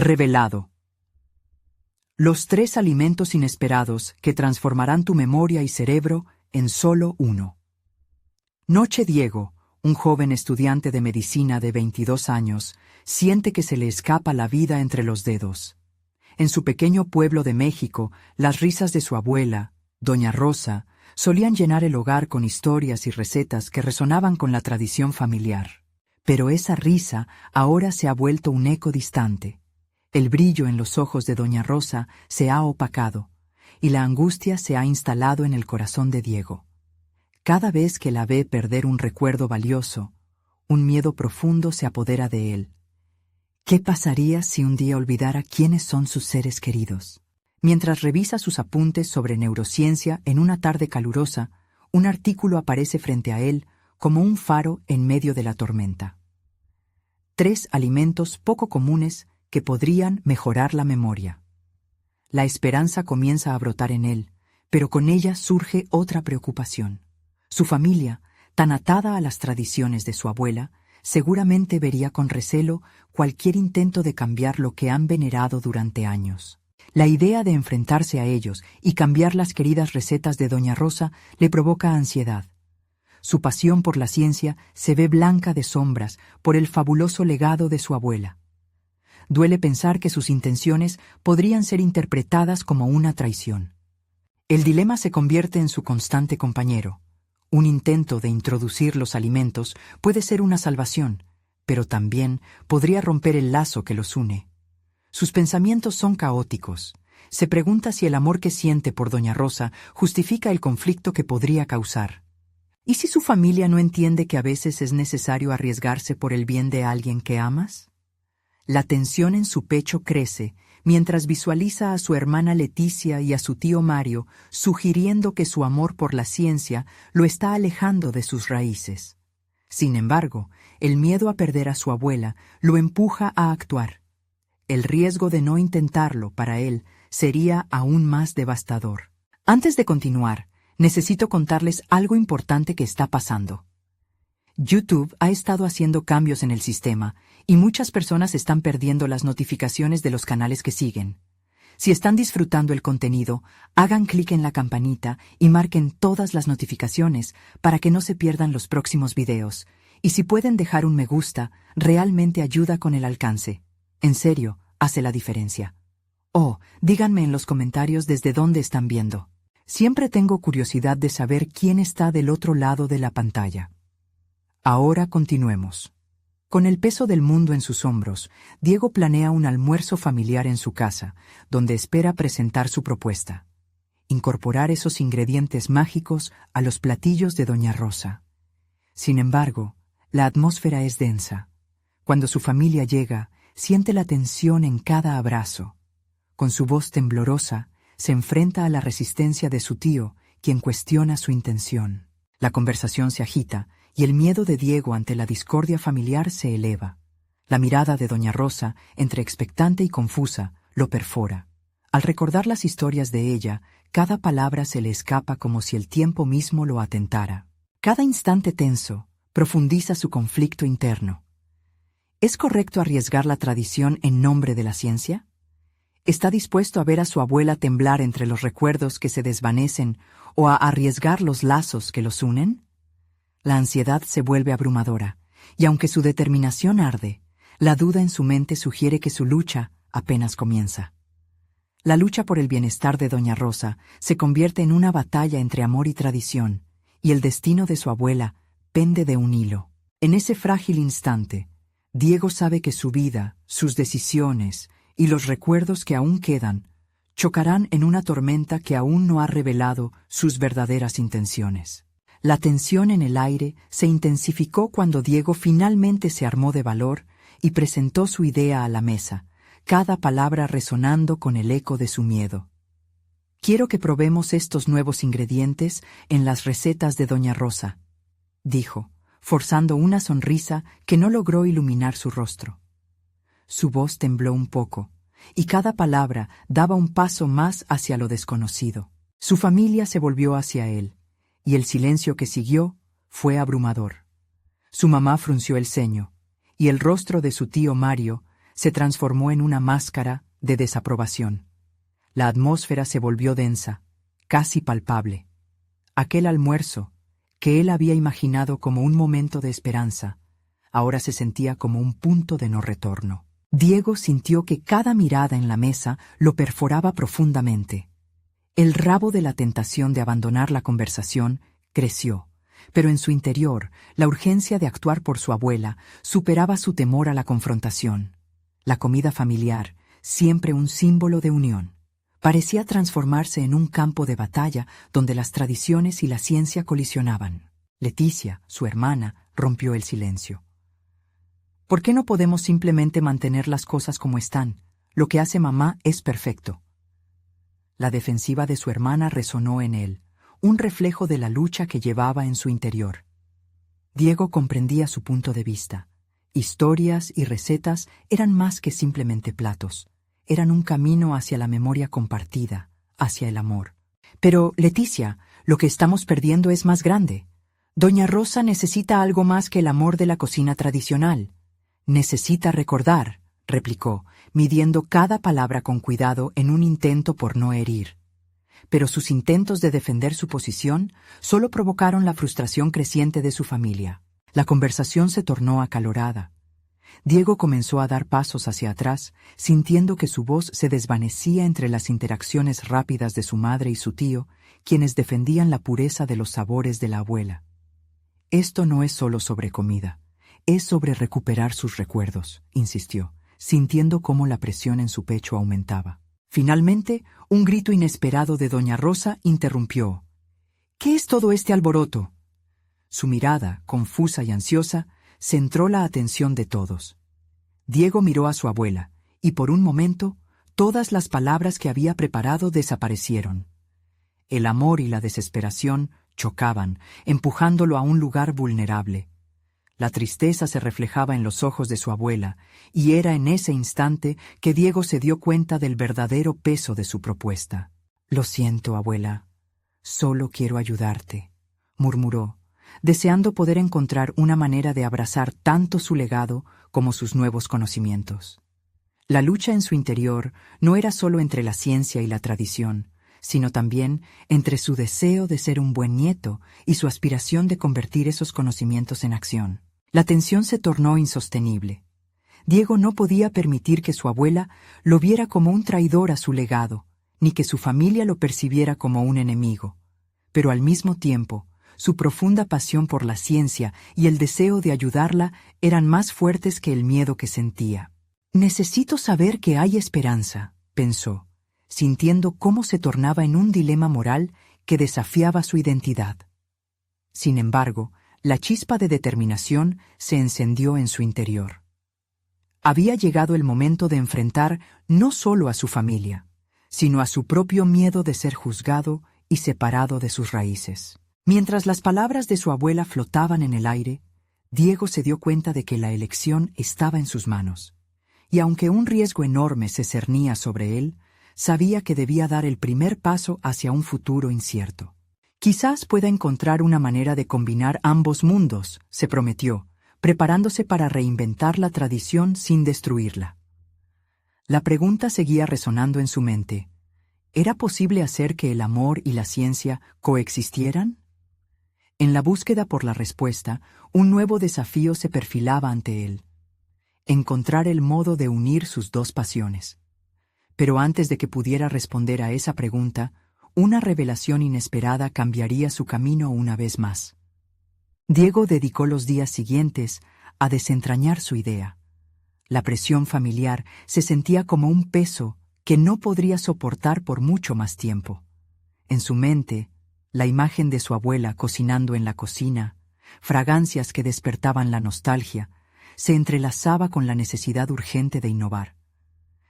Revelado. Los 3 alimentos inesperados que transformarán tu memoria y cerebro en solo uno. Noche Diego, un joven estudiante de medicina de 22 años, siente que se le escapa la vida entre los dedos. En su pequeño pueblo de México, las risas de su abuela, Doña Rosa, solían llenar el hogar con historias y recetas que resonaban con la tradición familiar. Pero esa risa ahora se ha vuelto un eco distante. El brillo en los ojos de Doña Rosa se ha opacado, y la angustia se ha instalado en el corazón de Diego. Cada vez que la ve perder un recuerdo valioso, un miedo profundo se apodera de él. ¿Qué pasaría si un día olvidara quiénes son sus seres queridos? Mientras revisa sus apuntes sobre neurociencia en una tarde calurosa, un artículo aparece frente a él como un faro en medio de la tormenta. 3 alimentos poco comunes que podrían mejorar la memoria. La esperanza comienza a brotar en él, pero con ella surge otra preocupación. Su familia, tan atada a las tradiciones de su abuela, seguramente vería con recelo cualquier intento de cambiar lo que han venerado durante años. La idea de enfrentarse a ellos y cambiar las queridas recetas de Doña Rosa le provoca ansiedad. Su pasión por la ciencia se ve blanca de sombras por el fabuloso legado de su abuela. Duele pensar que sus intenciones podrían ser interpretadas como una traición. El dilema se convierte en su constante compañero. Un intento de introducir los alimentos puede ser una salvación, pero también podría romper el lazo que los une. Sus pensamientos son caóticos. Se pregunta si el amor que siente por Doña Rosa justifica el conflicto que podría causar. ¿Y si su familia no entiende que a veces es necesario arriesgarse por el bien de alguien que amas? La tensión en su pecho crece mientras visualiza a su hermana Leticia y a su tío Mario sugiriendo que su amor por la ciencia lo está alejando de sus raíces. Sin embargo, el miedo a perder a su abuela lo empuja a actuar. El riesgo de no intentarlo para él sería aún más devastador. Antes de continuar, necesito contarles algo importante que está pasando. YouTube ha estado haciendo cambios en el sistema y muchas personas están perdiendo las notificaciones de los canales que siguen. Si están disfrutando el contenido, hagan clic en la campanita y marquen todas las notificaciones para que no se pierdan los próximos videos. Y si pueden dejar un me gusta, realmente ayuda con el alcance. En serio, hace la diferencia. Díganme en los comentarios desde dónde están viendo. Siempre tengo curiosidad de saber quién está del otro lado de la pantalla. Ahora continuemos. Con el peso del mundo en sus hombros, Diego planea un almuerzo familiar en su casa, donde espera presentar su propuesta. Incorporar esos ingredientes mágicos a los platillos de Doña Rosa. Sin embargo, la atmósfera es densa. Cuando su familia llega, siente la tensión en cada abrazo. Con su voz temblorosa, se enfrenta a la resistencia de su tío, quien cuestiona su intención. La conversación se agita, y el miedo de Diego ante la discordia familiar se eleva. La mirada de Doña Rosa, entre expectante y confusa, lo perfora. Al recordar las historias de ella, cada palabra se le escapa como si el tiempo mismo lo atentara. Cada instante tenso profundiza su conflicto interno. ¿Es correcto arriesgar la tradición en nombre de la ciencia? ¿Está dispuesto a ver a su abuela temblar entre los recuerdos que se desvanecen o a arriesgar los lazos que los unen? La ansiedad se vuelve abrumadora, y aunque su determinación arde, la duda en su mente sugiere que su lucha apenas comienza. La lucha por el bienestar de Doña Rosa se convierte en una batalla entre amor y tradición, y el destino de su abuela pende de un hilo. En ese frágil instante, Diego sabe que su vida, sus decisiones y los recuerdos que aún quedan chocarán en una tormenta que aún no ha revelado sus verdaderas intenciones. La tensión en el aire se intensificó cuando Diego finalmente se armó de valor y presentó su idea a la mesa, cada palabra resonando con el eco de su miedo. «Quiero que probemos estos nuevos ingredientes en las recetas de Doña Rosa», dijo, forzando una sonrisa que no logró iluminar su rostro. Su voz tembló un poco, y cada palabra daba un paso más hacia lo desconocido. Su familia se volvió hacia él, y el silencio que siguió fue abrumador. Su mamá frunció el ceño, y el rostro de su tío Mario se transformó en una máscara de desaprobación. La atmósfera se volvió densa, casi palpable. Aquel almuerzo, que él había imaginado como un momento de esperanza, ahora se sentía como un punto de no retorno. Diego sintió que cada mirada en la mesa lo perforaba profundamente. El rabo de la tentación de abandonar la conversación creció, pero en su interior, la urgencia de actuar por su abuela superaba su temor a la confrontación. La comida familiar, siempre un símbolo de unión, parecía transformarse en un campo de batalla donde las tradiciones y la ciencia colisionaban. Leticia, su hermana, rompió el silencio. ¿Por qué no podemos simplemente mantener las cosas como están? Lo que hace mamá es perfecto. La defensiva de su hermana resonó en él, un reflejo de la lucha que llevaba en su interior. Diego comprendía su punto de vista. Historias y recetas eran más que simplemente platos. Eran un camino hacia la memoria compartida, hacia el amor. Pero, Leticia, lo que estamos perdiendo es más grande. Doña Rosa necesita algo más que el amor de la cocina tradicional. Necesita recordar, replicó, midiendo cada palabra con cuidado en un intento por no herir. Pero sus intentos de defender su posición solo provocaron la frustración creciente de su familia. La conversación se tornó acalorada. Diego comenzó a dar pasos hacia atrás, sintiendo que su voz se desvanecía entre las interacciones rápidas de su madre y su tío, quienes defendían la pureza de los sabores de la abuela. Esto no es solo sobre comida, es sobre recuperar sus recuerdos, insistió, sintiendo cómo la presión en su pecho aumentaba. Finalmente, un grito inesperado de doña Rosa interrumpió. ¿Qué es todo este alboroto? Su mirada, confusa y ansiosa, centró la atención de todos. Diego miró a su abuela, y por un momento, todas las palabras que había preparado desaparecieron. El amor y la desesperación chocaban, empujándolo a un lugar vulnerable. La tristeza se reflejaba en los ojos de su abuela, y era en ese instante que Diego se dio cuenta del verdadero peso de su propuesta. «Lo siento, abuela. Solo quiero ayudarte», murmuró, deseando poder encontrar una manera de abrazar tanto su legado como sus nuevos conocimientos. La lucha en su interior no era solo entre la ciencia y la tradición, sino también entre su deseo de ser un buen nieto y su aspiración de convertir esos conocimientos en acción. La tensión se tornó insostenible. Diego no podía permitir que su abuela lo viera como un traidor a su legado, ni que su familia lo percibiera como un enemigo. Pero al mismo tiempo, su profunda pasión por la ciencia y el deseo de ayudarla eran más fuertes que el miedo que sentía. «Necesito saber que hay esperanza», pensó, sintiendo cómo se tornaba en un dilema moral que desafiaba su identidad. Sin embargo, la chispa de determinación se encendió en su interior. Había llegado el momento de enfrentar no solo a su familia, sino a su propio miedo de ser juzgado y separado de sus raíces. Mientras las palabras de su abuela flotaban en el aire, Diego se dio cuenta de que la elección estaba en sus manos, y aunque un riesgo enorme se cernía sobre él, sabía que debía dar el primer paso hacia un futuro incierto. «Quizás pueda encontrar una manera de combinar ambos mundos», se prometió, preparándose para reinventar la tradición sin destruirla. La pregunta seguía resonando en su mente. ¿Era posible hacer que el amor y la ciencia coexistieran? En la búsqueda por la respuesta, un nuevo desafío se perfilaba ante él. Encontrar el modo de unir sus dos pasiones. Pero antes de que pudiera responder a esa pregunta, una revelación inesperada cambiaría su camino una vez más. Diego dedicó los días siguientes a desentrañar su idea. La presión familiar se sentía como un peso que no podría soportar por mucho más tiempo. En su mente, la imagen de su abuela cocinando en la cocina, fragancias que despertaban la nostalgia, se entrelazaba con la necesidad urgente de innovar.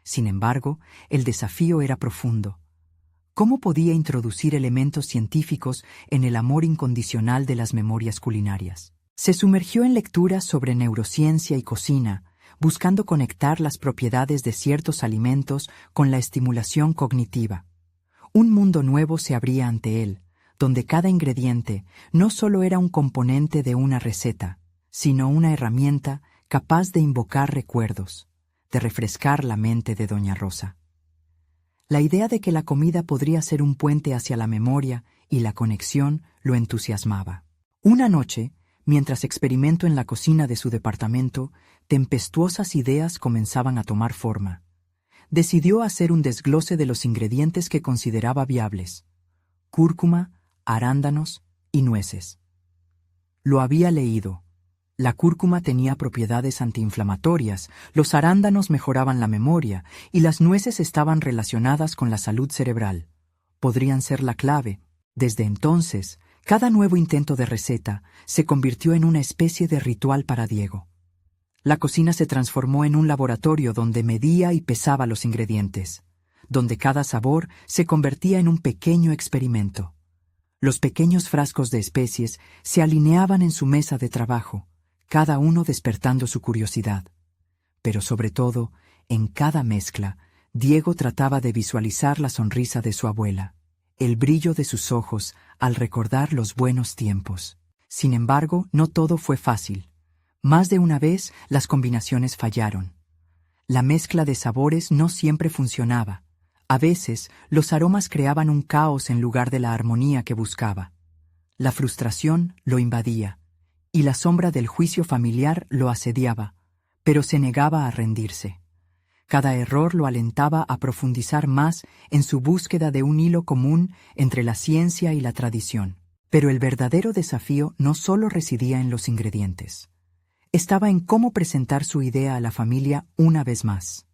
Sin embargo, el desafío era profundo. ¿Cómo podía introducir elementos científicos en el amor incondicional de las memorias culinarias? Se sumergió en lecturas sobre neurociencia y cocina, buscando conectar las propiedades de ciertos alimentos con la estimulación cognitiva. Un mundo nuevo se abría ante él, donde cada ingrediente no solo era un componente de una receta, sino una herramienta capaz de invocar recuerdos, de refrescar la mente de doña Rosa. La idea de que la comida podría ser un puente hacia la memoria y la conexión lo entusiasmaba. Una noche, mientras experimentó en la cocina de su departamento, tempestuosas ideas comenzaban a tomar forma. Decidió hacer un desglose de los ingredientes que consideraba viables: cúrcuma, arándanos y nueces. Lo había leído. La cúrcuma tenía propiedades antiinflamatorias, los arándanos mejoraban la memoria y las nueces estaban relacionadas con la salud cerebral. Podrían ser la clave. Desde entonces, cada nuevo intento de receta se convirtió en una especie de ritual para Diego. La cocina se transformó en un laboratorio donde medía y pesaba los ingredientes, donde cada sabor se convertía en un pequeño experimento. Los pequeños frascos de especies se alineaban en su mesa de trabajo, cada uno despertando su curiosidad. Pero sobre todo, en cada mezcla, Diego trataba de visualizar la sonrisa de su abuela, el brillo de sus ojos al recordar los buenos tiempos. Sin embargo, no todo fue fácil. Más de una vez las combinaciones fallaron. La mezcla de sabores no siempre funcionaba. A veces, los aromas creaban un caos en lugar de la armonía que buscaba. La frustración lo invadía, y la sombra del juicio familiar lo asediaba, pero se negaba a rendirse. Cada error lo alentaba a profundizar más en su búsqueda de un hilo común entre la ciencia y la tradición. Pero el verdadero desafío no solo residía en los ingredientes. Estaba en cómo presentar su idea a la familia una vez más.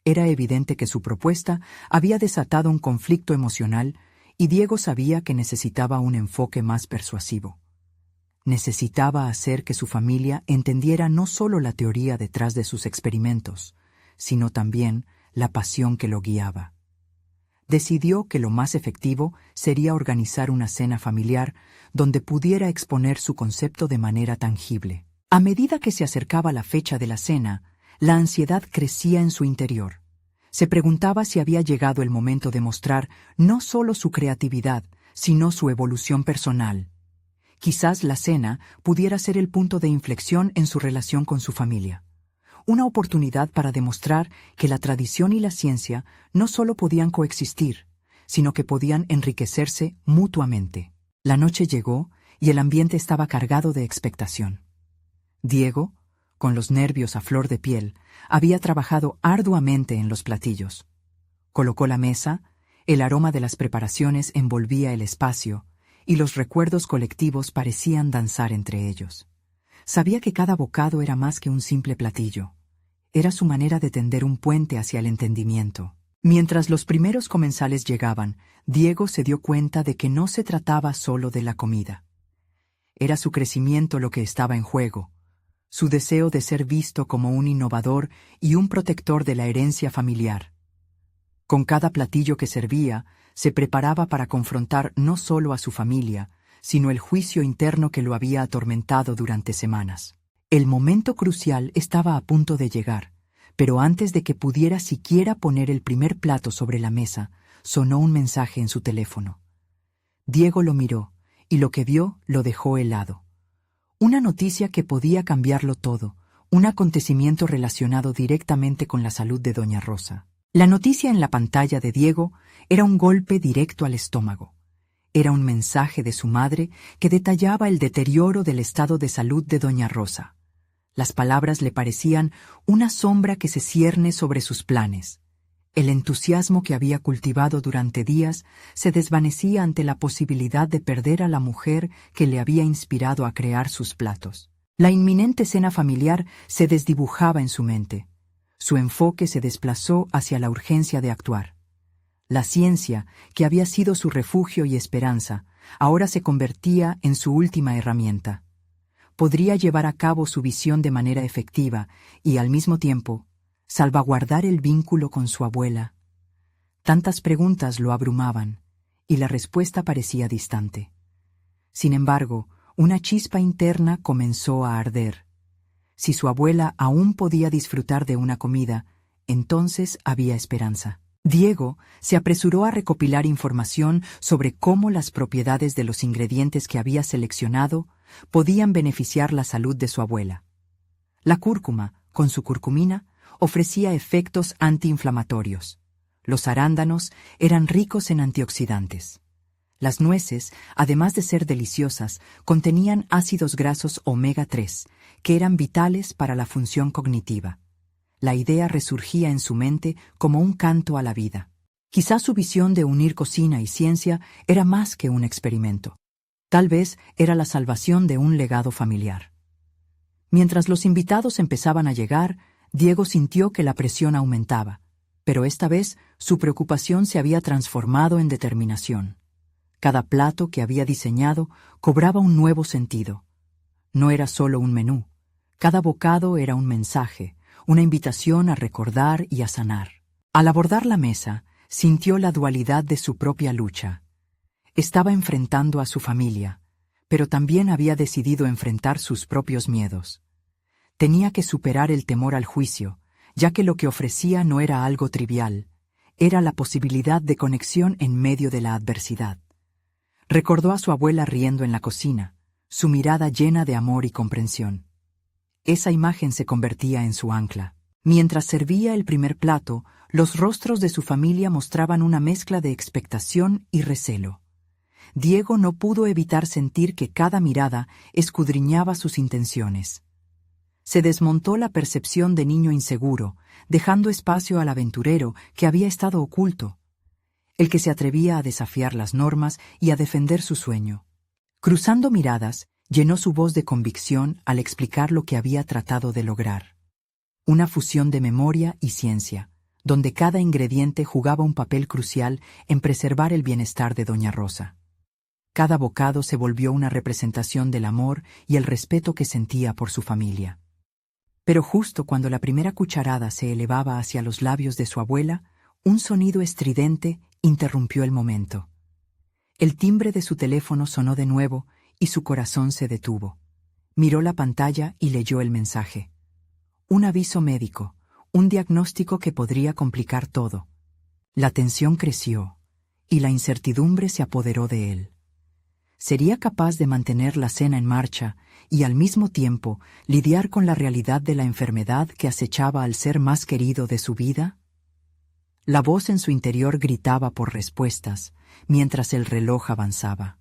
Era evidente que su propuesta había desatado un conflicto emocional y Diego sabía que necesitaba un enfoque más persuasivo. Necesitaba hacer que su familia entendiera no solo la teoría detrás de sus experimentos, sino también la pasión que lo guiaba. Decidió que lo más efectivo sería organizar una cena familiar donde pudiera exponer su concepto de manera tangible. A medida que se acercaba la fecha de la cena, la ansiedad crecía en su interior. Se preguntaba si había llegado el momento de mostrar no solo su creatividad, sino su evolución personal. Quizás la cena pudiera ser el punto de inflexión en su relación con su familia. Una oportunidad para demostrar que la tradición y la ciencia no solo podían coexistir, sino que podían enriquecerse mutuamente. La noche llegó y el ambiente estaba cargado de expectación. Diego, con los nervios a flor de piel, había trabajado arduamente en los platillos. Colocó la mesa, el aroma de las preparaciones envolvía el espacio, y los recuerdos colectivos parecían danzar entre ellos. Sabía que cada bocado era más que un simple platillo. Era su manera de tender un puente hacia el entendimiento. Mientras los primeros comensales llegaban, Diego se dio cuenta de que no se trataba solo de la comida. Era su crecimiento lo que estaba en juego, su deseo de ser visto como un innovador y un protector de la herencia familiar. Con cada platillo que servía, se preparaba para confrontar no solo a su familia, sino el juicio interno que lo había atormentado durante semanas. El momento crucial estaba a punto de llegar, pero antes de que pudiera siquiera poner el primer plato sobre la mesa, sonó un mensaje en su teléfono. Diego lo miró, y lo que vio lo dejó helado. Una noticia que podía cambiarlo todo, un acontecimiento relacionado directamente con la salud de doña Rosa. La noticia en la pantalla de Diego era un golpe directo al estómago. Era un mensaje de su madre que detallaba el deterioro del estado de salud de doña Rosa. Las palabras le parecían una sombra que se cierne sobre sus planes. El entusiasmo que había cultivado durante días se desvanecía ante la posibilidad de perder a la mujer que le había inspirado a crear sus platos. La inminente cena familiar se desdibujaba en su mente. Su enfoque se desplazó hacia la urgencia de actuar. La ciencia, que había sido su refugio y esperanza, ahora se convertía en su última herramienta. Podría llevar a cabo su visión de manera efectiva y, al mismo tiempo, salvaguardar el vínculo con su abuela. Tantas preguntas lo abrumaban, y la respuesta parecía distante. Sin embargo, una chispa interna comenzó a arder. Si su abuela aún podía disfrutar de una comida, entonces había esperanza. Diego se apresuró a recopilar información sobre cómo las propiedades de los ingredientes que había seleccionado podían beneficiar la salud de su abuela. La cúrcuma, con su curcumina, ofrecía efectos antiinflamatorios. Los arándanos eran ricos en antioxidantes. Las nueces, además de ser deliciosas, contenían ácidos grasos omega 3, que eran vitales para la función cognitiva. La idea resurgía en su mente como un canto a la vida. Quizás su visión de unir cocina y ciencia era más que un experimento. Tal vez era la salvación de un legado familiar. Mientras los invitados empezaban a llegar, Diego sintió que la presión aumentaba, pero esta vez su preocupación se había transformado en determinación. Cada plato que había diseñado cobraba un nuevo sentido. No era solo un menú. Cada bocado era un mensaje, una invitación a recordar y a sanar. Al abordar la mesa, sintió la dualidad de su propia lucha. Estaba enfrentando a su familia, pero también había decidido enfrentar sus propios miedos. Tenía que superar el temor al juicio, ya que lo que ofrecía no era algo trivial, era la posibilidad de conexión en medio de la adversidad. Recordó a su abuela riendo en la cocina, su mirada llena de amor y comprensión. Esa imagen se convertía en su ancla. Mientras servía el primer plato, los rostros de su familia mostraban una mezcla de expectación y recelo. Diego no pudo evitar sentir que cada mirada escudriñaba sus intenciones. Se desmontó la percepción de niño inseguro, dejando espacio al aventurero que había estado oculto, el que se atrevía a desafiar las normas y a defender su sueño. Cruzando miradas, llenó su voz de convicción al explicar lo que había tratado de lograr. Una fusión de memoria y ciencia, donde cada ingrediente jugaba un papel crucial en preservar el bienestar de Doña Rosa. Cada bocado se volvió una representación del amor y el respeto que sentía por su familia. Pero justo cuando la primera cucharada se elevaba hacia los labios de su abuela, un sonido estridente interrumpió el momento. El timbre de su teléfono sonó de nuevo y su corazón se detuvo. Miró la pantalla y leyó el mensaje. Un aviso médico, un diagnóstico que podría complicar todo. La tensión creció y la incertidumbre se apoderó de él. ¿Sería capaz de mantener la cena en marcha y al mismo tiempo lidiar con la realidad de la enfermedad que acechaba al ser más querido de su vida? La voz en su interior gritaba por respuestas, mientras el reloj avanzaba.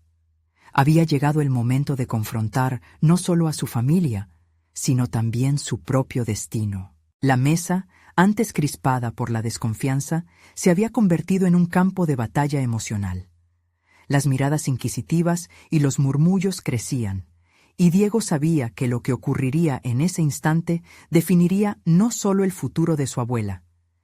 Había llegado el momento de confrontar no solo a su familia, sino también su propio destino. La mesa, antes crispada por la desconfianza, se había convertido en un campo de batalla emocional. Las miradas inquisitivas y los murmullos crecían, y Diego sabía que lo que ocurriría en ese instante definiría no solo el futuro de su abuela,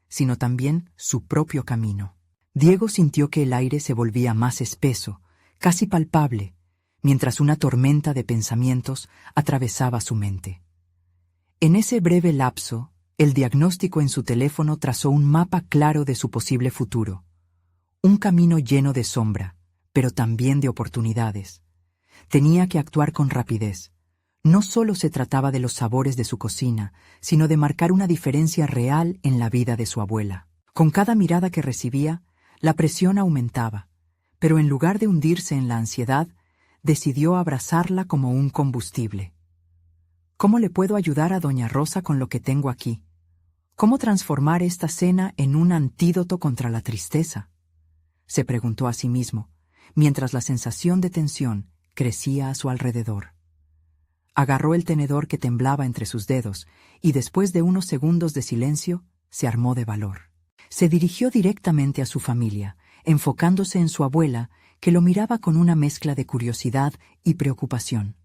sino también su propio camino. Diego sintió que el aire se volvía más espeso, casi palpable, mientras una tormenta de pensamientos atravesaba su mente. En ese breve lapso, el diagnóstico en su teléfono trazó un mapa claro de su posible futuro. Un camino lleno de sombra, pero también de oportunidades. Tenía que actuar con rapidez. No solo se trataba de los sabores de su cocina, sino de marcar una diferencia real en la vida de su abuela. Con cada mirada que recibía, la presión aumentaba, pero en lugar de hundirse en la ansiedad, decidió abrazarla como un combustible. ¿Cómo le puedo ayudar a Doña Rosa con lo que tengo aquí? ¿Cómo transformar esta cena en un antídoto contra la tristeza? Se preguntó a sí mismo, mientras la sensación de tensión crecía a su alrededor. Agarró el tenedor que temblaba entre sus dedos y después de unos segundos de silencio, se armó de valor. Se dirigió directamente a su familia, enfocándose en su abuela, que lo miraba con una mezcla de curiosidad y preocupación.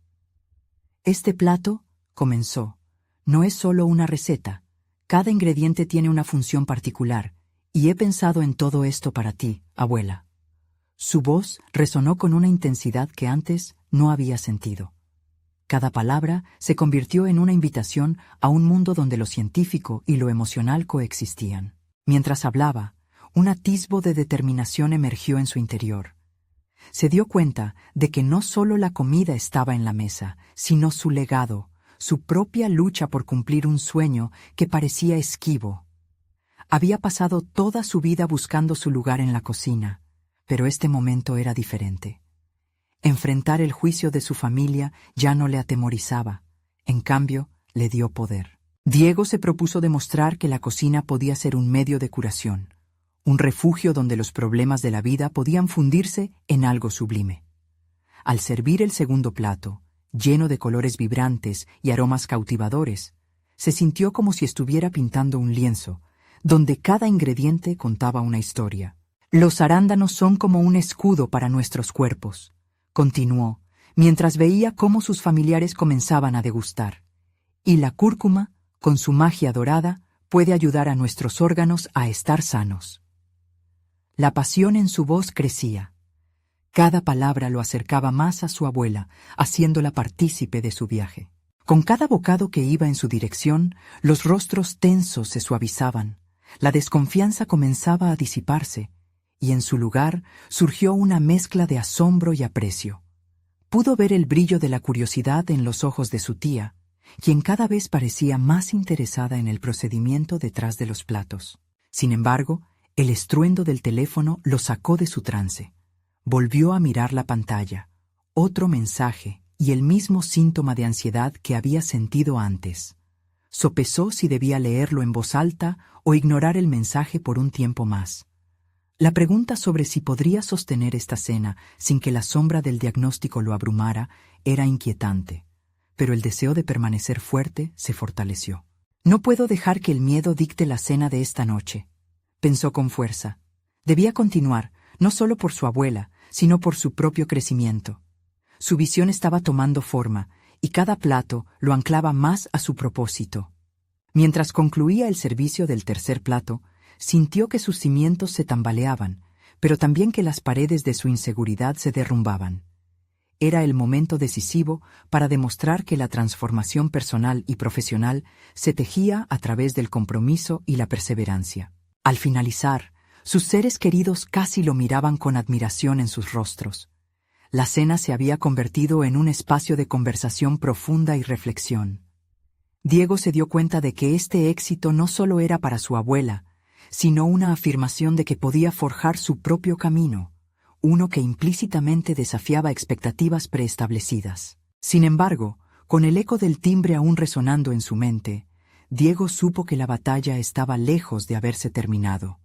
Este plato, comenzó, no es solo una receta. Cada ingrediente tiene una función particular, y he pensado en todo esto para ti, abuela. Su voz resonó con una intensidad que antes no había sentido. Cada palabra se convirtió en una invitación a un mundo donde lo científico y lo emocional coexistían. Mientras hablaba, un atisbo de determinación emergió en su interior. Se dio cuenta de que no solo la comida estaba en la mesa, sino su legado, su propia lucha por cumplir un sueño que parecía esquivo. Había pasado toda su vida buscando su lugar en la cocina, pero este momento era diferente. Enfrentar el juicio de su familia ya no le atemorizaba, en cambio, le dio poder. Diego se propuso demostrar que la cocina podía ser un medio de curación, un refugio donde los problemas de la vida podían fundirse en algo sublime. Al servir el segundo plato, lleno de colores vibrantes y aromas cautivadores, se sintió como si estuviera pintando un lienzo, donde cada ingrediente contaba una historia. Los arándanos son como un escudo para nuestros cuerpos, continuó, mientras veía cómo sus familiares comenzaban a degustar. Y la cúrcuma, con su magia dorada, puede ayudar a nuestros órganos a estar sanos. La pasión en su voz crecía. Cada palabra lo acercaba más a su abuela, haciéndola partícipe de su viaje. Con cada bocado que iba en su dirección, los rostros tensos se suavizaban, la desconfianza comenzaba a disiparse, y en su lugar surgió una mezcla de asombro y aprecio. Pudo ver el brillo de la curiosidad en los ojos de su tía, quien cada vez parecía más interesada en el procedimiento detrás de los platos. Sin embargo, el estruendo del teléfono lo sacó de su trance. Volvió a mirar la pantalla, otro mensaje y el mismo síntoma de ansiedad que había sentido antes. Sopesó si debía leerlo en voz alta o ignorar el mensaje por un tiempo más. La pregunta sobre si podría sostener esta cena sin que la sombra del diagnóstico lo abrumara era inquietante, pero el deseo de permanecer fuerte se fortaleció. No puedo dejar que el miedo dicte la cena de esta noche, pensó con fuerza. Debía continuar, no solo por su abuela, sino por su propio crecimiento. Su visión estaba tomando forma, y cada plato lo anclaba más a su propósito. Mientras concluía el servicio del tercer plato, sintió que sus cimientos se tambaleaban, pero también que las paredes de su inseguridad se derrumbaban. Era el momento decisivo para demostrar que la transformación personal y profesional se tejía a través del compromiso y la perseverancia. Al finalizar, sus seres queridos casi lo miraban con admiración en sus rostros. La cena se había convertido en un espacio de conversación profunda y reflexión. Diego se dio cuenta de que este éxito no solo era para su abuela, sino una afirmación de que podía forjar su propio camino, uno que implícitamente desafiaba expectativas preestablecidas. Sin embargo, con el eco del timbre aún resonando en su mente, Diego supo que la batalla estaba lejos de haberse terminado.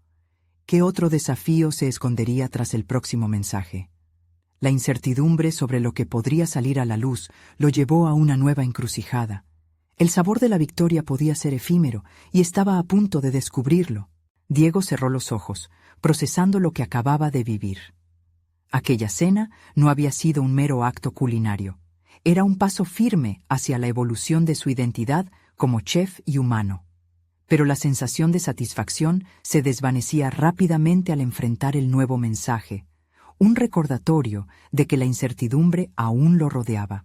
¿Qué otro desafío se escondería tras el próximo mensaje? La incertidumbre sobre lo que podría salir a la luz lo llevó a una nueva encrucijada. El sabor de la victoria podía ser efímero y estaba a punto de descubrirlo. Diego cerró los ojos, procesando lo que acababa de vivir. Aquella cena no había sido un mero acto culinario. Era un paso firme hacia la evolución de su identidad como chef y humano. Pero la sensación de satisfacción se desvanecía rápidamente al enfrentar el nuevo mensaje, un recordatorio de que la incertidumbre aún lo rodeaba.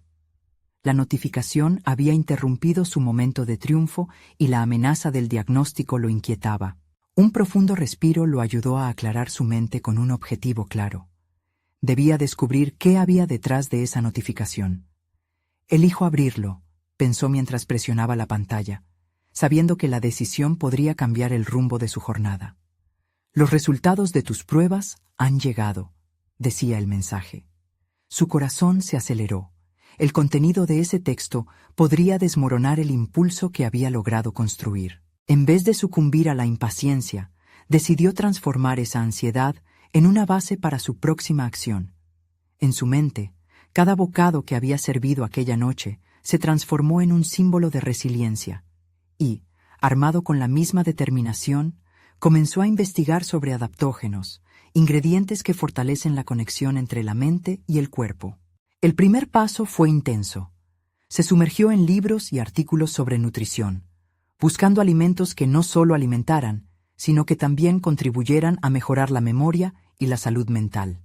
La notificación había interrumpido su momento de triunfo y la amenaza del diagnóstico lo inquietaba. Un profundo respiro lo ayudó a aclarar su mente con un objetivo claro. Debía descubrir qué había detrás de esa notificación. Elijo abrirlo, pensó mientras presionaba la pantalla, sabiendo que la decisión podría cambiar el rumbo de su jornada. Los resultados de tus pruebas han llegado, decía el mensaje. Su corazón se aceleró. El contenido de ese texto podría desmoronar el impulso que había logrado construir. En vez de sucumbir a la impaciencia, decidió transformar esa ansiedad en una base para su próxima acción. En su mente, cada bocado que había servido aquella noche se transformó en un símbolo de resiliencia y, armado con la misma determinación, comenzó a investigar sobre adaptógenos, ingredientes que fortalecen la conexión entre la mente y el cuerpo. El primer paso fue intenso. Se sumergió en libros y artículos sobre nutrición, buscando alimentos que no solo alimentaran, sino que también contribuyeran a mejorar la memoria y la salud mental.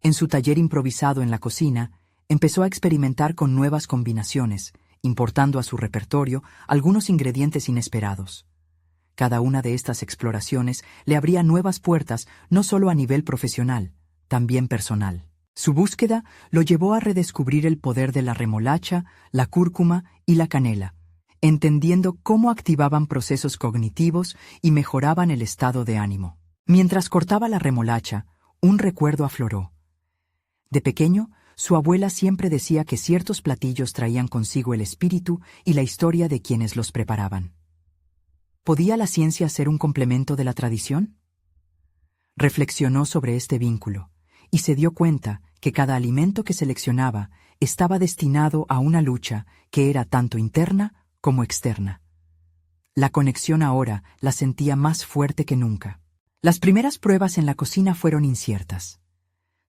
En su taller improvisado en la cocina, empezó a experimentar con nuevas combinaciones, importando a su repertorio algunos ingredientes inesperados. Cada una de estas exploraciones le abría nuevas puertas no solo a nivel profesional, también personal. Su búsqueda lo llevó a redescubrir el poder de la remolacha, la cúrcuma y la canela, entendiendo cómo activaban procesos cognitivos y mejoraban el estado de ánimo. Mientras cortaba la remolacha, un recuerdo afloró. De pequeño, Su abuela siempre decía que ciertos platillos traían consigo el espíritu y la historia de quienes los preparaban. ¿Podía la ciencia ser un complemento de la tradición? Reflexionó sobre este vínculo y se dio cuenta que cada alimento que seleccionaba estaba destinado a una lucha que era tanto interna como externa. La conexión ahora la sentía más fuerte que nunca. Las primeras pruebas en la cocina fueron inciertas.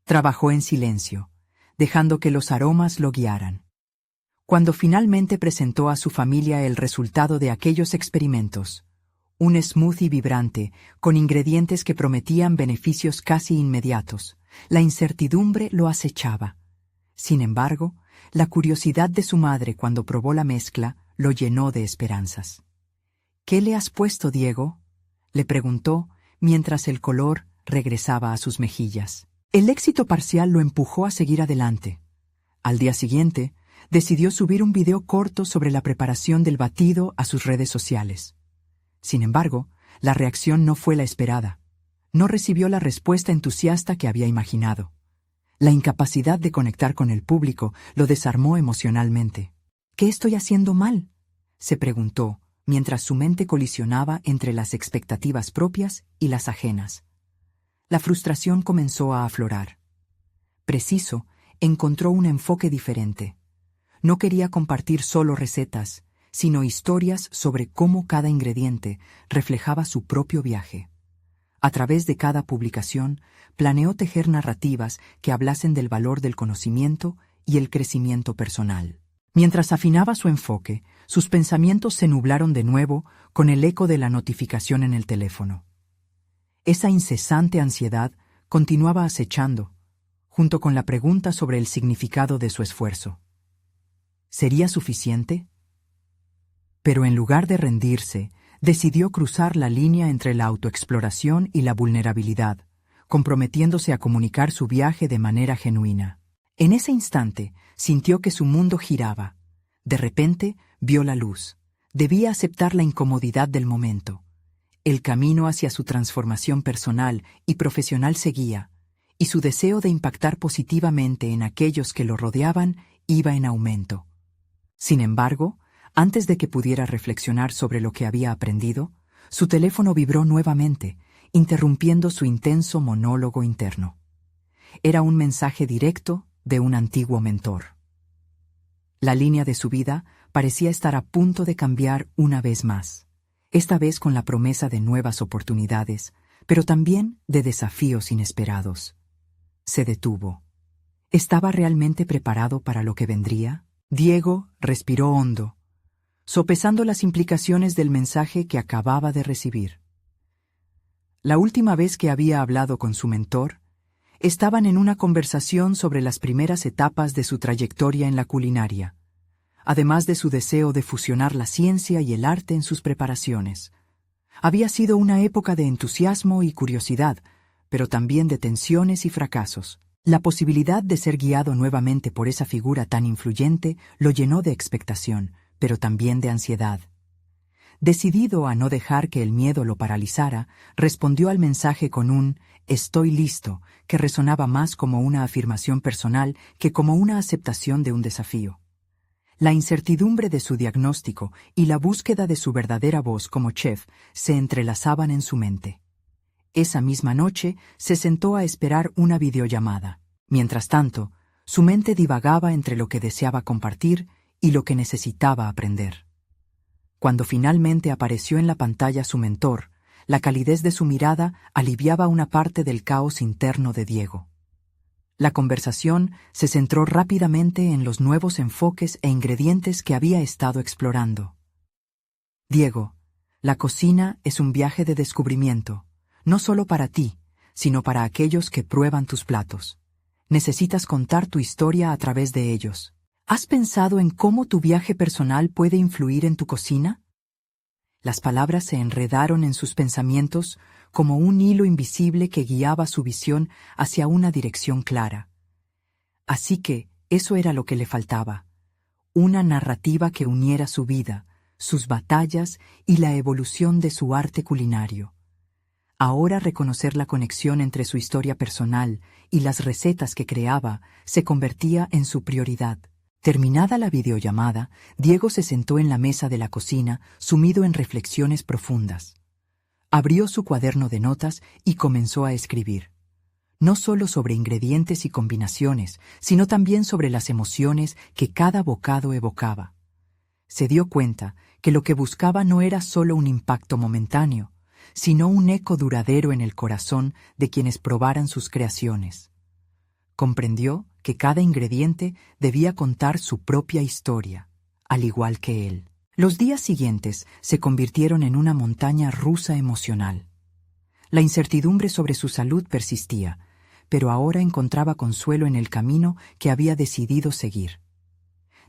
Trabajó en silencio, dejando que los aromas lo guiaran. Cuando finalmente presentó a su familia el resultado de aquellos experimentos, un smoothie vibrante con ingredientes que prometían beneficios casi inmediatos, la incertidumbre lo acechaba. Sin embargo, la curiosidad de su madre cuando probó la mezcla lo llenó de esperanzas. «¿Qué le has puesto, Diego?», le preguntó mientras el color regresaba a sus mejillas. El éxito parcial lo empujó a seguir adelante. Al día siguiente, decidió subir un video corto sobre la preparación del batido a sus redes sociales. Sin embargo, la reacción no fue la esperada. No recibió la respuesta entusiasta que había imaginado. La incapacidad de conectar con el público lo desarmó emocionalmente. «¿Qué estoy haciendo mal?», se preguntó, mientras su mente colisionaba entre las expectativas propias y las ajenas. La frustración comenzó a aflorar. Preciso, encontró un enfoque diferente. No quería compartir solo recetas, sino historias sobre cómo cada ingrediente reflejaba su propio viaje. A través de cada publicación, planeó tejer narrativas que hablasen del valor del conocimiento y el crecimiento personal. Mientras afinaba su enfoque, sus pensamientos se nublaron de nuevo con el eco de la notificación en el teléfono. Esa incesante ansiedad continuaba acechando, junto con la pregunta sobre el significado de su esfuerzo. ¿Sería suficiente? Pero en lugar de rendirse, decidió cruzar la línea entre la autoexploración y la vulnerabilidad, comprometiéndose a comunicar su viaje de manera genuina. En ese instante, sintió que su mundo giraba. De repente, vio la luz. Debía aceptar la incomodidad del momento. El camino hacia su transformación personal y profesional seguía, y su deseo de impactar positivamente en aquellos que lo rodeaban iba en aumento. Sin embargo, antes de que pudiera reflexionar sobre lo que había aprendido, su teléfono vibró nuevamente, interrumpiendo su intenso monólogo interno. Era un mensaje directo de un antiguo mentor. La línea de su vida parecía estar a punto de cambiar una vez más, esta vez con la promesa de nuevas oportunidades, pero también de desafíos inesperados. Se detuvo. ¿Estaba realmente preparado para lo que vendría? Diego respiró hondo, sopesando las implicaciones del mensaje que acababa de recibir. La última vez que había hablado con su mentor, estaban en una conversación sobre las primeras etapas de su trayectoria en la culinaria, además de su deseo de fusionar la ciencia y el arte en sus preparaciones. Había sido una época de entusiasmo y curiosidad, pero también de tensiones y fracasos. La posibilidad de ser guiado nuevamente por esa figura tan influyente lo llenó de expectación, pero también de ansiedad. Decidido a no dejar que el miedo lo paralizara, respondió al mensaje con un «estoy listo», que resonaba más como una afirmación personal que como una aceptación de un desafío. La incertidumbre de su diagnóstico y la búsqueda de su verdadera voz como chef se entrelazaban en su mente. Esa misma noche se sentó a esperar una videollamada. Mientras tanto, su mente divagaba entre lo que deseaba compartir y lo que necesitaba aprender. Cuando finalmente apareció en la pantalla su mentor, la calidez de su mirada aliviaba una parte del caos interno de Diego. La conversación se centró rápidamente en los nuevos enfoques e ingredientes que había estado explorando. «Diego, la cocina es un viaje de descubrimiento, no solo para ti, sino para aquellos que prueban tus platos. Necesitas contar tu historia a través de ellos. ¿Has pensado en cómo tu viaje personal puede influir en tu cocina?». Las palabras se enredaron en sus pensamientos como un hilo invisible que guiaba su visión hacia una dirección clara. Así que eso era lo que le faltaba, una narrativa que uniera su vida, sus batallas y la evolución de su arte culinario. Ahora reconocer la conexión entre su historia personal y las recetas que creaba se convertía en su prioridad. Terminada la videollamada, Diego se sentó en la mesa de la cocina, sumido en reflexiones profundas. Abrió su cuaderno de notas y comenzó a escribir. No solo sobre ingredientes y combinaciones, sino también sobre las emociones que cada bocado evocaba. Se dio cuenta que lo que buscaba no era solo un impacto momentáneo, sino un eco duradero en el corazón de quienes probaran sus creaciones. Comprendió que cada ingrediente debía contar su propia historia, al igual que él. Los días siguientes se convirtieron en una montaña rusa emocional. La incertidumbre sobre su salud persistía, pero ahora encontraba consuelo en el camino que había decidido seguir.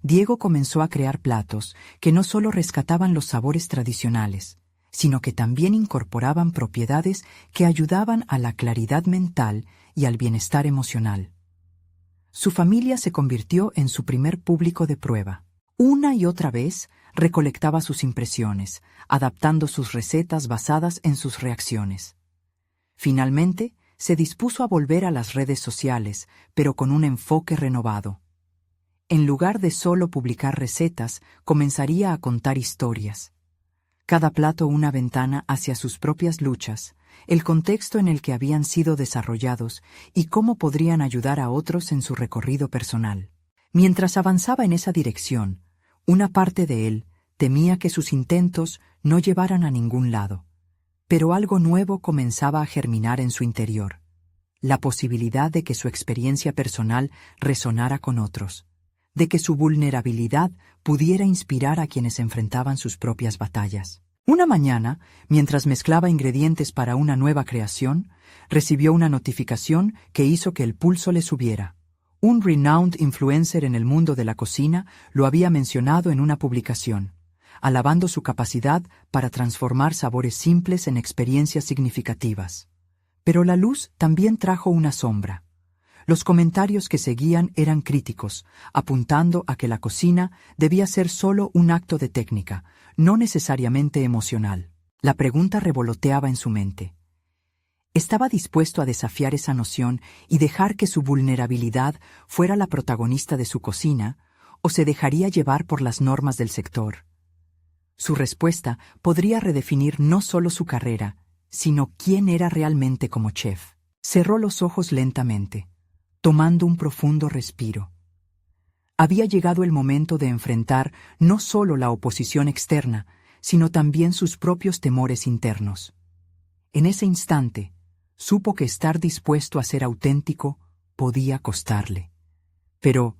Diego comenzó a crear platos que no solo rescataban los sabores tradicionales, sino que también incorporaban propiedades que ayudaban a la claridad mental y al bienestar emocional. Su familia se convirtió en su primer público de prueba. Una y otra vez recolectaba sus impresiones, adaptando sus recetas basadas en sus reacciones. Finalmente, se dispuso a volver a las redes sociales, pero con un enfoque renovado. En lugar de solo publicar recetas, comenzaría a contar historias. Cada plato una ventana hacia sus propias luchas, el contexto en el que habían sido desarrollados y cómo podrían ayudar a otros en su recorrido personal. Mientras avanzaba en esa dirección, una parte de él temía que sus intentos no llevaran a ningún lado. Pero algo nuevo comenzaba a germinar en su interior, la posibilidad de que su experiencia personal resonara con otros, de que su vulnerabilidad pudiera inspirar a quienes enfrentaban sus propias batallas. Una mañana, mientras mezclaba ingredientes para una nueva creación, recibió una notificación que hizo que el pulso le subiera. Un renowned influencer en el mundo de la cocina lo había mencionado en una publicación, alabando su capacidad para transformar sabores simples en experiencias significativas. Pero la luz también trajo una sombra. Los comentarios que seguían eran críticos, apuntando a que la cocina debía ser solo un acto de técnica, no necesariamente emocional. La pregunta revoloteaba en su mente. ¿Estaba dispuesto a desafiar esa noción y dejar que su vulnerabilidad fuera la protagonista de su cocina, o se dejaría llevar por las normas del sector? Su respuesta podría redefinir no solo su carrera, sino quién era realmente como chef. Cerró los ojos lentamente, tomando un profundo respiro. Había llegado el momento de enfrentar no solo la oposición externa, sino también sus propios temores internos. En ese instante, supo que estar dispuesto a ser auténtico podía costarle. Pero,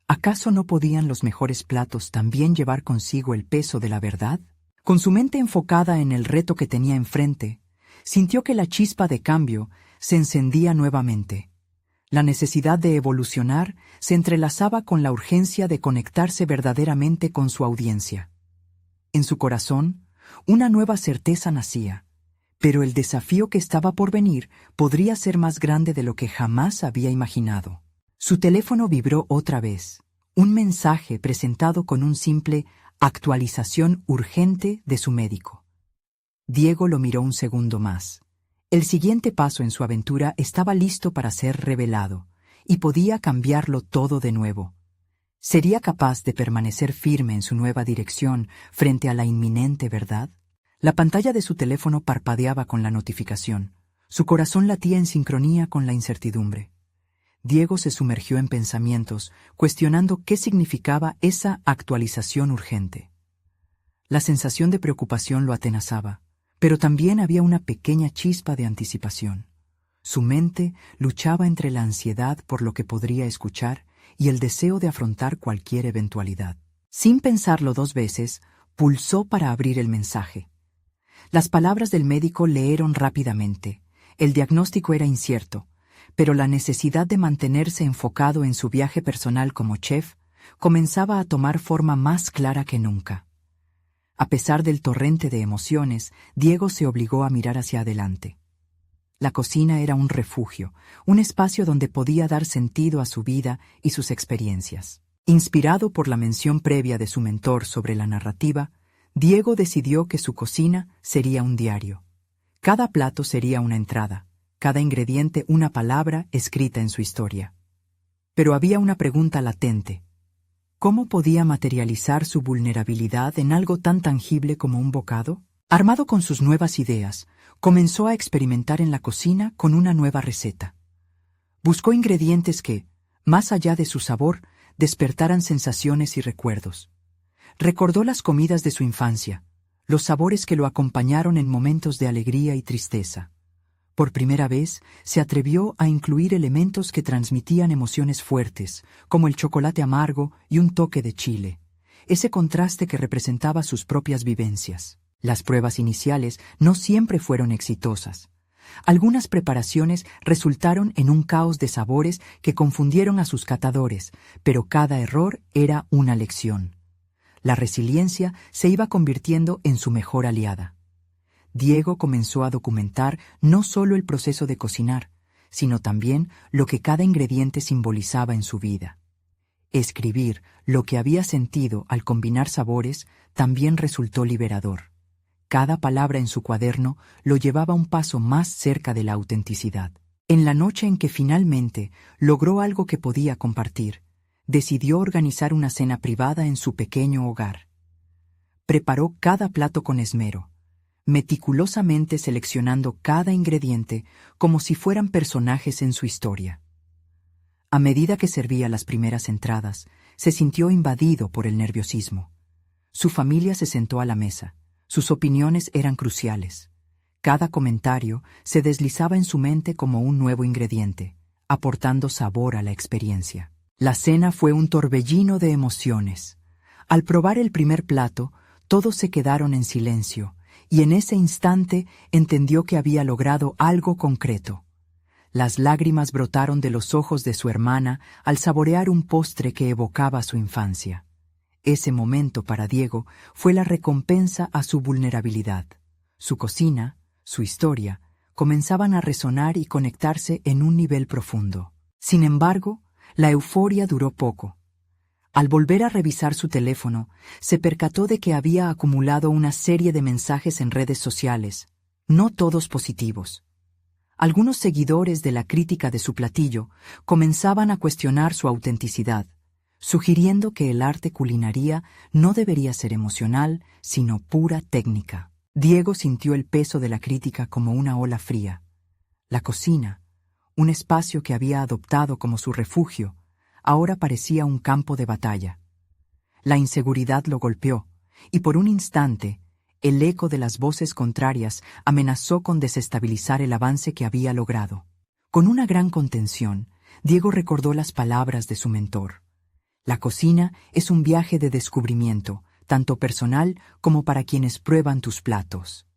¿acaso no podían los mejores platos también llevar consigo el peso de la verdad? Con su mente enfocada en el reto que tenía enfrente, sintió que la chispa de cambio se encendía nuevamente. La necesidad de evolucionar se entrelazaba con la urgencia de conectarse verdaderamente con su audiencia. En su corazón, una nueva certeza nacía, pero el desafío que estaba por venir podría ser más grande de lo que jamás había imaginado. Su teléfono vibró otra vez, un mensaje presentado con un simple actualización urgente de su médico. Diego lo miró un segundo más. El siguiente paso en su aventura estaba listo para ser revelado, y podía cambiarlo todo de nuevo. ¿Sería capaz de permanecer firme en su nueva dirección frente a la inminente verdad? La pantalla de su teléfono parpadeaba con la notificación. Su corazón latía en sincronía con la incertidumbre. Diego se sumergió en pensamientos, cuestionando qué significaba esa actualización urgente. La sensación de preocupación lo atenazaba, pero también había una pequeña chispa de anticipación. Su mente luchaba entre la ansiedad por lo que podría escuchar y el deseo de afrontar cualquier eventualidad. Sin pensarlo dos veces, pulsó para abrir el mensaje. Las palabras del médico leyeron rápidamente. El diagnóstico era incierto, pero la necesidad de mantenerse enfocado en su viaje personal como chef comenzaba a tomar forma más clara que nunca. A pesar del torrente de emociones, Diego se obligó a mirar hacia adelante. La cocina era un refugio, un espacio donde podía dar sentido a su vida y sus experiencias. Inspirado por la mención previa de su mentor sobre la narrativa, Diego decidió que su cocina sería un diario. Cada plato sería una entrada, cada ingrediente una palabra escrita en su historia. Pero había una pregunta latente. ¿Cómo podía materializar su vulnerabilidad en algo tan tangible como un bocado? Armado con sus nuevas ideas, comenzó a experimentar en la cocina con una nueva receta. Buscó ingredientes que, más allá de su sabor, despertaran sensaciones y recuerdos. Recordó las comidas de su infancia, los sabores que lo acompañaron en momentos de alegría y tristeza. Por primera vez, se atrevió a incluir elementos que transmitían emociones fuertes, como el chocolate amargo y un toque de chile, ese contraste que representaba sus propias vivencias. Las pruebas iniciales no siempre fueron exitosas. Algunas preparaciones resultaron en un caos de sabores que confundieron a sus catadores, pero cada error era una lección. La resiliencia se iba convirtiendo en su mejor aliada. Diego comenzó a documentar no solo el proceso de cocinar, sino también lo que cada ingrediente simbolizaba en su vida. Escribir lo que había sentido al combinar sabores también resultó liberador. Cada palabra en su cuaderno lo llevaba un paso más cerca de la autenticidad. En la noche en que finalmente logró algo que podía compartir, decidió organizar una cena privada en su pequeño hogar. Preparó cada plato con esmero, meticulosamente seleccionando cada ingrediente como si fueran personajes en su historia. A medida que servía las primeras entradas, se sintió invadido por el nerviosismo. Su familia se sentó a la mesa. Sus opiniones eran cruciales. Cada comentario se deslizaba en su mente como un nuevo ingrediente, aportando sabor a la experiencia. La cena fue un torbellino de emociones. Al probar el primer plato, todos se quedaron en silencio, y en ese instante entendió que había logrado algo concreto. Las lágrimas brotaron de los ojos de su hermana al saborear un postre que evocaba su infancia. Ese momento para Diego fue la recompensa a su vulnerabilidad. Su cocina, su historia, comenzaban a resonar y conectarse en un nivel profundo. Sin embargo, la euforia duró poco. Al volver a revisar su teléfono, se percató de que había acumulado una serie de mensajes en redes sociales, no todos positivos. Algunos seguidores de la crítica de su platillo comenzaban a cuestionar su autenticidad, sugiriendo que el arte culinaria no debería ser emocional, sino pura técnica. Diego sintió el peso de la crítica como una ola fría. La cocina, un espacio que había adoptado como su refugio, ahora parecía un campo de batalla. La inseguridad lo golpeó, y por un instante, el eco de las voces contrarias amenazó con desestabilizar el avance que había logrado. Con una gran contención, Diego recordó las palabras de su mentor. La cocina es un viaje de descubrimiento, tanto personal como para quienes prueban tus platos.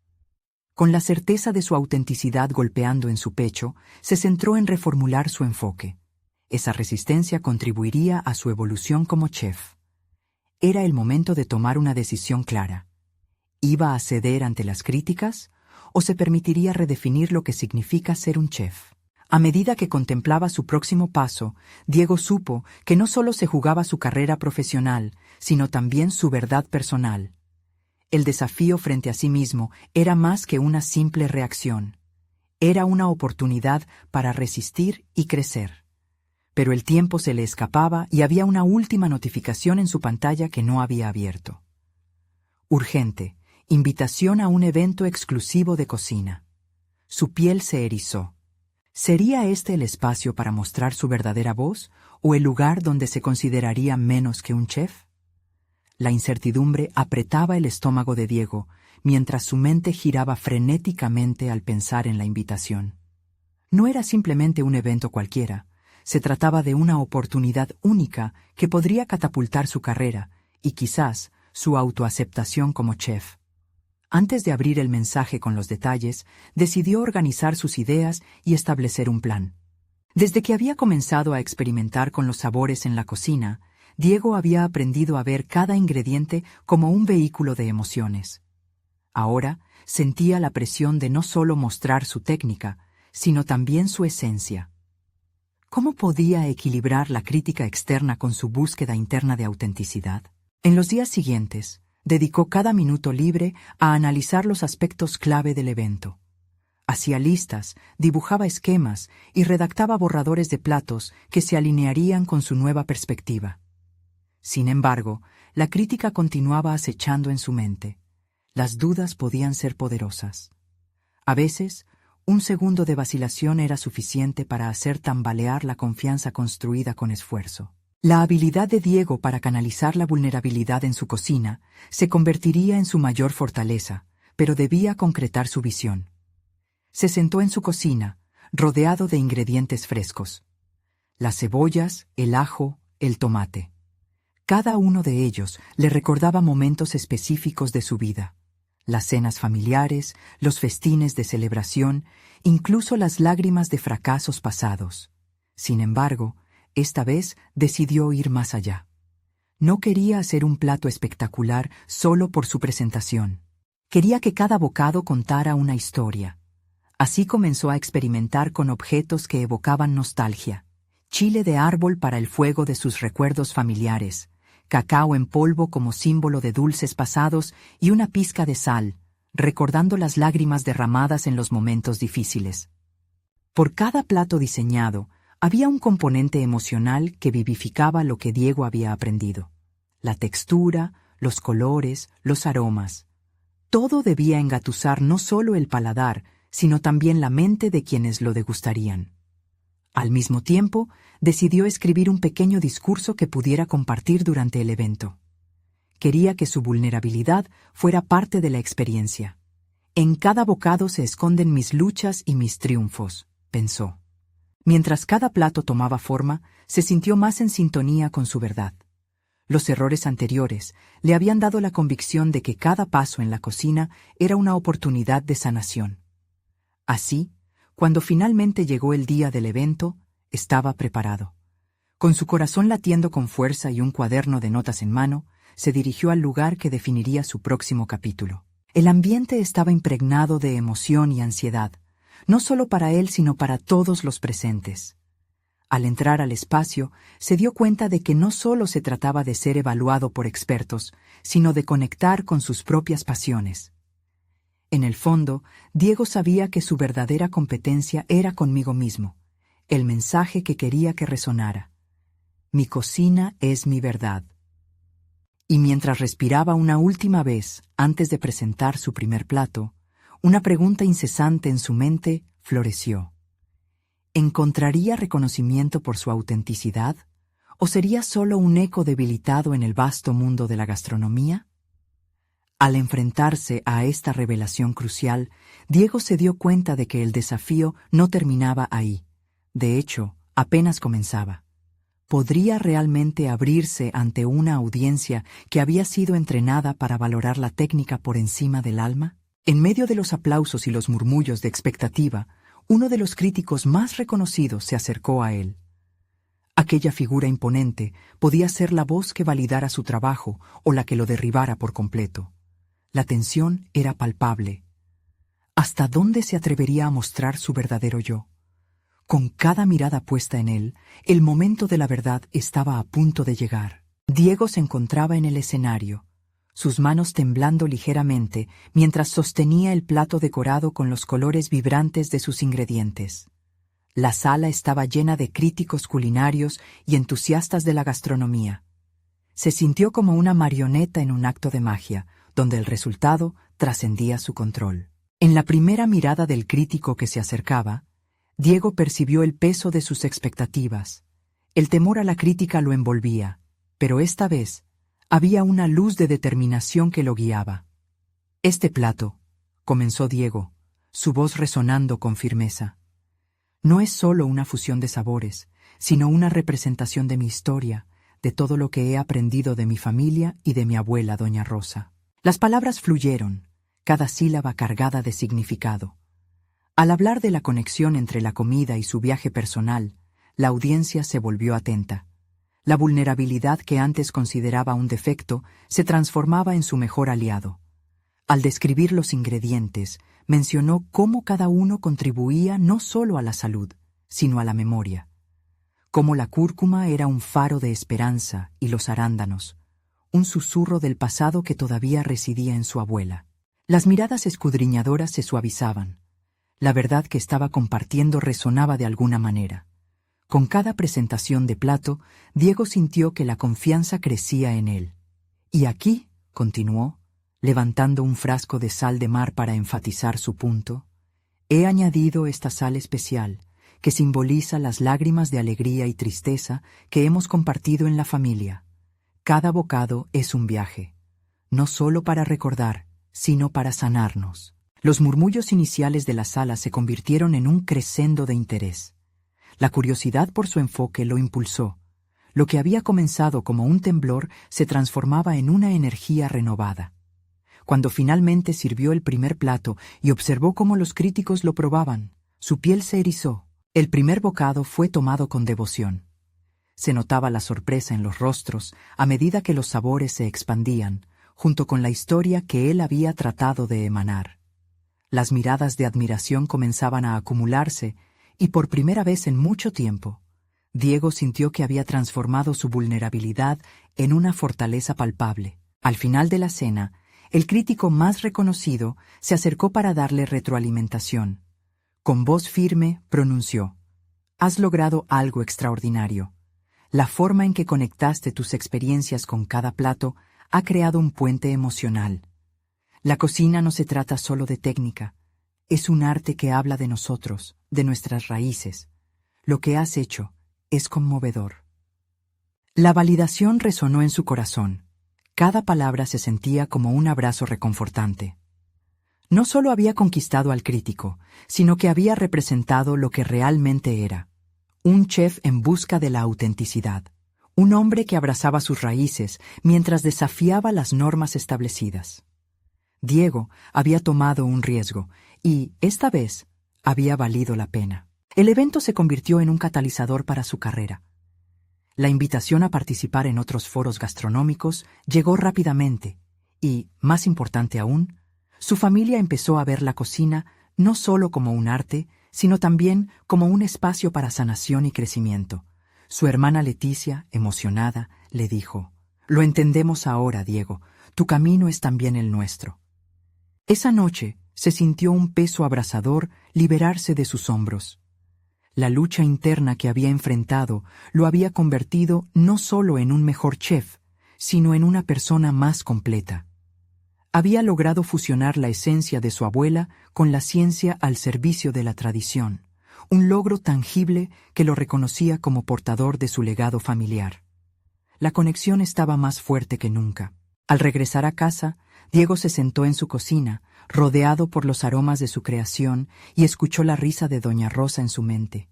Con la certeza de su autenticidad golpeando en su pecho, se centró en reformular su enfoque. Esa resistencia contribuiría a su evolución como chef. Era el momento de tomar una decisión clara. ¿Iba a ceder ante las críticas o se permitiría redefinir lo que significa ser un chef? A medida que contemplaba su próximo paso, Diego supo que no solo se jugaba su carrera profesional, sino también su verdad personal. El desafío frente a sí mismo era más que una simple reacción. Era una oportunidad para resistir y crecer. Pero el tiempo se le escapaba y había una última notificación en su pantalla que no había abierto. Urgente, invitación a un evento exclusivo de cocina. Su piel se erizó. ¿Sería este el espacio para mostrar su verdadera voz o el lugar donde se consideraría menos que un chef? La incertidumbre apretaba el estómago de Diego, mientras su mente giraba frenéticamente al pensar en la invitación. No era simplemente un evento cualquiera, se trataba de una oportunidad única que podría catapultar su carrera y quizás su autoaceptación como chef. Antes de abrir el mensaje con los detalles, decidió organizar sus ideas y establecer un plan. Desde que había comenzado a experimentar con los sabores en la cocina, Diego había aprendido a ver cada ingrediente como un vehículo de emociones. Ahora sentía la presión de no solo mostrar su técnica, sino también su esencia. ¿Cómo podía equilibrar la crítica externa con su búsqueda interna de autenticidad? En los días siguientes, dedicó cada minuto libre a analizar los aspectos clave del evento. Hacía listas, dibujaba esquemas y redactaba borradores de platos que se alinearían con su nueva perspectiva. Sin embargo, la crítica continuaba acechando en su mente. Las dudas podían ser poderosas. A veces, un segundo de vacilación era suficiente para hacer tambalear la confianza construida con esfuerzo. La habilidad de Diego para canalizar la vulnerabilidad en su cocina se convertiría en su mayor fortaleza, pero debía concretar su visión. Se sentó en su cocina, rodeado de ingredientes frescos. Las cebollas, el ajo, el tomate. Cada uno de ellos le recordaba momentos específicos de su vida. Las cenas familiares, los festines de celebración, incluso las lágrimas de fracasos pasados. Sin embargo, esta vez decidió ir más allá. No quería hacer un plato espectacular solo por su presentación. Quería que cada bocado contara una historia. Así comenzó a experimentar con objetos que evocaban nostalgia. Chile de árbol para el fuego de sus recuerdos familiares, cacao en polvo como símbolo de dulces pasados y una pizca de sal, recordando las lágrimas derramadas en los momentos difíciles. Por cada plato diseñado, había un componente emocional que vivificaba lo que Diego había aprendido. La textura, los colores, los aromas. Todo debía engatusar no solo el paladar, sino también la mente de quienes lo degustarían. Al mismo tiempo, decidió escribir un pequeño discurso que pudiera compartir durante el evento. Quería que su vulnerabilidad fuera parte de la experiencia. En cada bocado se esconden mis luchas y mis triunfos, pensó. Mientras cada plato tomaba forma, se sintió más en sintonía con su verdad. Los errores anteriores le habían dado la convicción de que cada paso en la cocina era una oportunidad de sanación. Así, cuando finalmente llegó el día del evento, estaba preparado. Con su corazón latiendo con fuerza y un cuaderno de notas en mano, se dirigió al lugar que definiría su próximo capítulo. El ambiente estaba impregnado de emoción y ansiedad, no solo para él sino para todos los presentes. Al entrar al espacio, se dio cuenta de que no solo se trataba de ser evaluado por expertos, sino de conectar con sus propias pasiones. En el fondo, Diego sabía que su verdadera competencia era conmigo mismo, el mensaje que quería que resonara. Mi cocina es mi verdad. Y mientras respiraba una última vez antes de presentar su primer plato, una pregunta incesante en su mente floreció. ¿Encontraría reconocimiento por su autenticidad? ¿O sería solo un eco debilitado en el vasto mundo de la gastronomía? Al enfrentarse a esta revelación crucial, Diego se dio cuenta de que el desafío no terminaba ahí. De hecho, apenas comenzaba. ¿Podría realmente abrirse ante una audiencia que había sido entrenada para valorar la técnica por encima del alma? En medio de los aplausos y los murmullos de expectativa, uno de los críticos más reconocidos se acercó a él. Aquella figura imponente podía ser la voz que validara su trabajo o la que lo derribara por completo. La tensión era palpable. ¿Hasta dónde se atrevería a mostrar su verdadero yo? Con cada mirada puesta en él, el momento de la verdad estaba a punto de llegar. Diego se encontraba en el escenario, sus manos temblando ligeramente mientras sostenía el plato decorado con los colores vibrantes de sus ingredientes. La sala estaba llena de críticos culinarios y entusiastas de la gastronomía. Se sintió como una marioneta en un acto de magia, donde el resultado trascendía su control. En la primera mirada del crítico que se acercaba, Diego percibió el peso de sus expectativas. El temor a la crítica lo envolvía, pero esta vez había una luz de determinación que lo guiaba. «Este plato», comenzó Diego, su voz resonando con firmeza, «no es solo una fusión de sabores, sino una representación de mi historia, de todo lo que he aprendido de mi familia y de mi abuela, doña Rosa». Las palabras fluyeron, cada sílaba cargada de significado. Al hablar de la conexión entre la comida y su viaje personal, la audiencia se volvió atenta. La vulnerabilidad que antes consideraba un defecto se transformaba en su mejor aliado. Al describir los ingredientes, mencionó cómo cada uno contribuía no solo a la salud, sino a la memoria. Cómo la cúrcuma era un faro de esperanza y los arándanos, un susurro del pasado que todavía residía en su abuela. Las miradas escudriñadoras se suavizaban. La verdad que estaba compartiendo resonaba de alguna manera. Con cada presentación de plato, Diego sintió que la confianza crecía en él. Y aquí, continuó, levantando un frasco de sal de mar para enfatizar su punto, he añadido esta sal especial, que simboliza las lágrimas de alegría y tristeza que hemos compartido en la familia. Cada bocado es un viaje, no solo para recordar, sino para sanarnos. Los murmullos iniciales de la sala se convirtieron en un crescendo de interés. La curiosidad por su enfoque lo impulsó. Lo que había comenzado como un temblor se transformaba en una energía renovada. Cuando finalmente sirvió el primer plato y observó cómo los críticos lo probaban, su piel se erizó. El primer bocado fue tomado con devoción. Se notaba la sorpresa en los rostros a medida que los sabores se expandían, junto con la historia que él había tratado de emanar. Las miradas de admiración comenzaban a acumularse y por primera vez en mucho tiempo, Diego sintió que había transformado su vulnerabilidad en una fortaleza palpable. Al final de la cena, el crítico más reconocido se acercó para darle retroalimentación. Con voz firme pronunció: «Has logrado algo extraordinario. La forma en que conectaste tus experiencias con cada plato ha creado un puente emocional. La cocina no se trata solo de técnica, es un arte que habla de nosotros, de nuestras raíces. Lo que has hecho es conmovedor». La validación resonó en su corazón. Cada palabra se sentía como un abrazo reconfortante. No solo había conquistado al crítico, sino que había representado lo que realmente era: un chef en busca de la autenticidad, un hombre que abrazaba sus raíces mientras desafiaba las normas establecidas. Diego había tomado un riesgo y, esta vez, había valido la pena. El evento se convirtió en un catalizador para su carrera. La invitación a participar en otros foros gastronómicos llegó rápidamente y, más importante aún, su familia empezó a ver la cocina no solo como un arte, sino también como un espacio para sanación y crecimiento. Su hermana Leticia, emocionada, le dijo: «Lo entendemos ahora, Diego. Tu camino es también el nuestro». Esa noche se sintió un peso abrasador liberarse de sus hombros. La lucha interna que había enfrentado lo había convertido no solo en un mejor chef, sino en una persona más completa. Había logrado fusionar la esencia de su abuela con la ciencia al servicio de la tradición, un logro tangible que lo reconocía como portador de su legado familiar. La conexión estaba más fuerte que nunca. Al regresar a casa, Diego se sentó en su cocina, rodeado por los aromas de su creación, y escuchó la risa de Doña Rosa en su mente.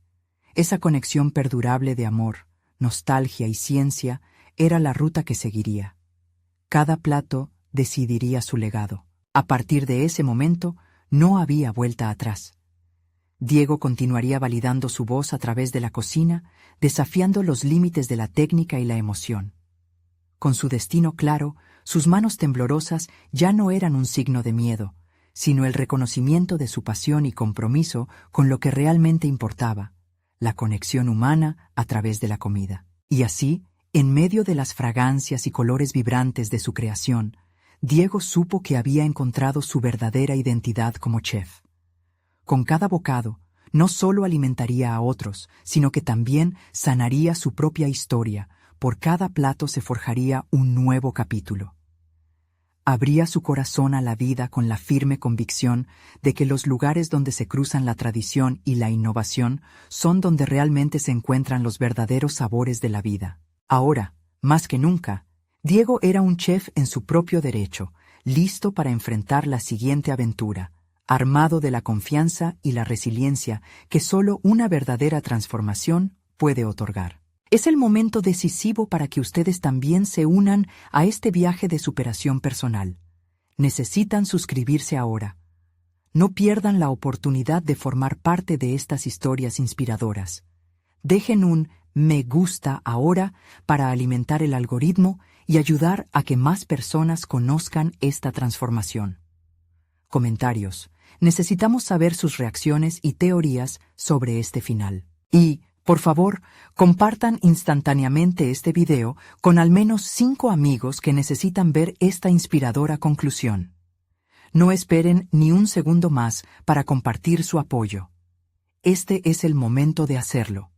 Esa conexión perdurable de amor, nostalgia y ciencia era la ruta que seguiría. Cada plato decidiría su legado. A partir de ese momento, no había vuelta atrás. Diego continuaría validando su voz a través de la cocina, desafiando los límites de la técnica y la emoción. Con su destino claro, sus manos temblorosas ya no eran un signo de miedo, sino el reconocimiento de su pasión y compromiso con lo que realmente importaba: la conexión humana a través de la comida. Y así, en medio de las fragancias y colores vibrantes de su creación, Diego supo que había encontrado su verdadera identidad como chef. Con cada bocado, no solo alimentaría a otros, sino que también sanaría su propia historia. Por cada plato se forjaría un nuevo capítulo. Abría su corazón a la vida con la firme convicción de que los lugares donde se cruzan la tradición y la innovación son donde realmente se encuentran los verdaderos sabores de la vida. Ahora, más que nunca, Diego era un chef en su propio derecho, listo para enfrentar la siguiente aventura, armado de la confianza y la resiliencia que solo una verdadera transformación puede otorgar. Es el momento decisivo para que ustedes también se unan a este viaje de superación personal. Necesitan suscribirse ahora. No pierdan la oportunidad de formar parte de estas historias inspiradoras. Dejen un me gusta ahora para alimentar el algoritmo y ayudar a que más personas conozcan esta transformación. Comentarios. Necesitamos saber sus reacciones y teorías sobre este final. Y, por favor, compartan instantáneamente este video con al menos 5 amigos que necesitan ver esta inspiradora conclusión. No esperen ni un segundo más para compartir su apoyo. Este es el momento de hacerlo.